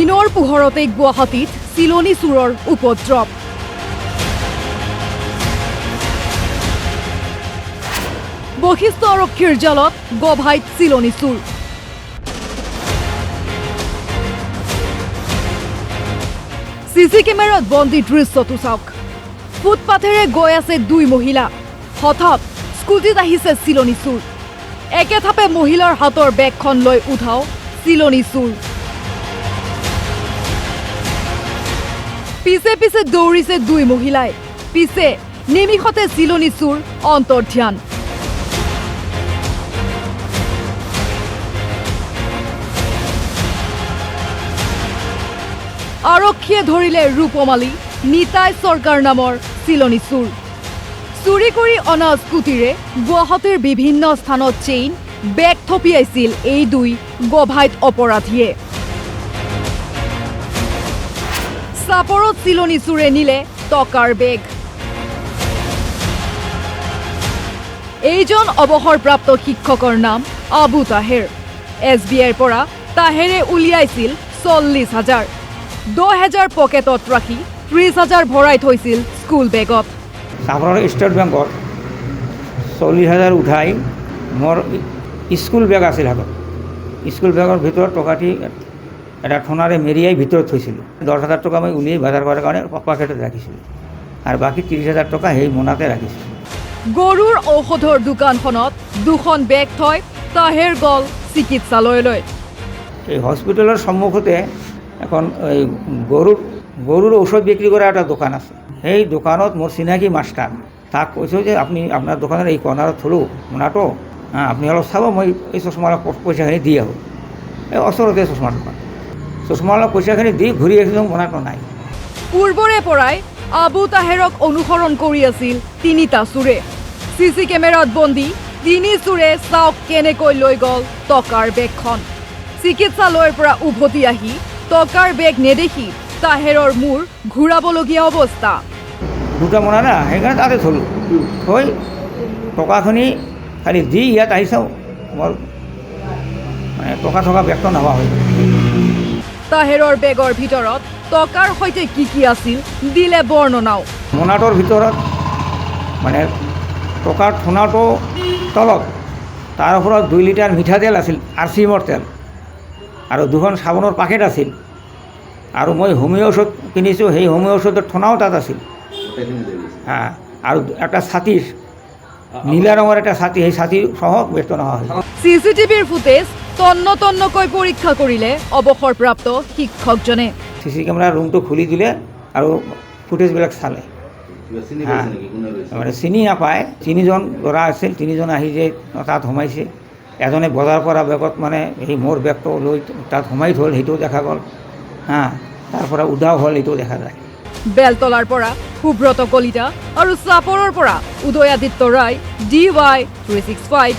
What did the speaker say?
দিনৰ পোহৰতে গুৱাহাটীত চিলনী চোৰৰ উপদ্ৰৱ। বশিষ্ঠ আৰক্ষীৰ জালত গভাইত চিলনী চোৰ। চিচি কেমেৰাত বন্দী দৃশ্যটো চাওক। ফুটপাথেৰে গৈ আছে দুই মহিলা, হঠাৎ স্কুটিত আহিছে চিলনী চোৰ। একেথাপে মহিলাৰ হাতৰ বেগখন লৈ উঠাও চিলনী চোৰ। পিছে পিছে দৌৰিছে দুই মহিলাই, পিছে নিমিষতে চিলনী চোৰ অন্তৰ্ধান। আৰক্ষীয়ে ধৰিলে ৰূপমালী নিতাই চৰকাৰ নামৰ চিলনী চোৰ। চুৰি কৰি অনা স্কুটিৰে গুৱাহাটীৰ বিভিন্ন স্থানত চেইন বেগ থপিয়াইছিল এই দুই গভাইত অপৰাধীয়ে। চাপৰত চিলনী চোৰে নিলে টকাৰ বেগ। এইজন অৱসৰপ্ৰাপ্ত শিক্ষকৰ নাম আবু তাহেৰ। SBIৰ পৰা তাহেৰে উলিয়াইছিল 40,000। 10,000 পকেটত ৰাখি 30,000 ভৰাই থৈছিল স্কুল বেগত। চাপৰৰ ষ্টেট বেংকত 40,000 উঠাই মোৰ স্কুল বেগ আছিল হাতত। স্কুল বেগৰ ভিতৰত টকাটি এটা ঠোনাৰে মেৰিয়াই ভিতৰত থৈছিলোঁ। 10,000 টকা মই উলিয়াই বজাৰ কৰাৰ কাৰণে পকেটত ৰাখিছিলোঁ আৰু বাকী 30,000 টকা সেই মোনাতে ৰাখিছিলোঁ। গৰুৰ ঔষধৰ দোকানখনত দুখন বেগ থৈ তাহেৰ গ'ল চিকিৎসালয়লৈ। এই হস্পিটেলৰ সন্মুখতে এখন এই গৰুৰ ঔষধ বিক্ৰী কৰা এটা দোকান আছে। সেই দোকানত মোৰ চিনাকি মাষ্টাৰ, তাক কৈছোঁ যে আপুনি আপোনাৰ দোকানৰ এই কৰ্ণাৰত থলোঁ মোনাটো, আপুনি অলপ চাব, মই এই চশমালাক পইচাখিনি দি আহোঁ। এই ওচৰতে চশমাৰ দোকান, চশমালাক পইচাখিনি দি ঘূৰি আহিছোঁ, মোনাটো নাই। পূৰ্বৰে পৰাই আবু তাহেৰক অনুসৰণ কৰি আছিল তিনিটা চোৰে। চিচি কেমেৰাত বন্দী তিনি চোৰে চাওক কেনেকৈ লৈ গ'ল টকাৰ বেগখন। চিকিৎসালয়ৰ পৰা উভতি আহি টকাৰ বেগ নেদেখি তাহেৰৰ মূৰ ঘূৰাবলগীয়া অৱস্থা। দুটা মোনা না, সেইকাৰণে তাতে থলোঁ। থৈ টকাখিনি খালি দি ইয়াত আহি চাওঁ, মোৰ মানে টকা থকা বেগটো নোহোৱা হৈ গ'ল। তাহেৰৰ বেগৰ ভিতৰত টকাৰ সৈতে কি কি আছিল দিলে বৰ্ণনাও। মোনাটোৰ ভিতৰত মানে টকাৰ ঠোনাটো তলত, তাৰ ওপৰত 2 লিটাৰ মিঠাতেল আছিল, RCMৰ তেল, আৰু 2খন চাবোনৰ পাকেট আছিল, আৰু মই হোমিও ঔষধ কিনিছোঁ, সেই হোমিও ঔষধৰ ঠোনাও তাত আছিল। আৰু এটা ছাতি, নীলা ৰঙৰ এটা ছাতি, সেই ছাতি সহ ব্যস্ত নোহোৱা হয়। CCTVৰ ফুটেজ তন্ন তন্নকৈ পৰীক্ষা কৰিলে অৱসৰপ্ৰাপ্ত শিক্ষকজনে। CC কেমেৰাৰ ৰুমটো খুলি দিলে আৰু ফুটেজবিলাক চালে। মানে চিনি নাপায়, 3জন ল'ৰা আছিল, 3জন আহি যে তাত সোমাইছে। এজনে বজাৰ কৰা বেগত মানে সেই মোৰ বেগটো লৈ তাত সোমাই থ'ল, সেইটোও দেখা গ'ল। তাৰ পৰা উধাও হ'ল, এইটোও দেখা যায়। বেলতলাৰ পৰা সুব্ৰত কলিতা আৰু চাপৰৰ পৰা উদয়াদিত্য ৰায়, DY 365।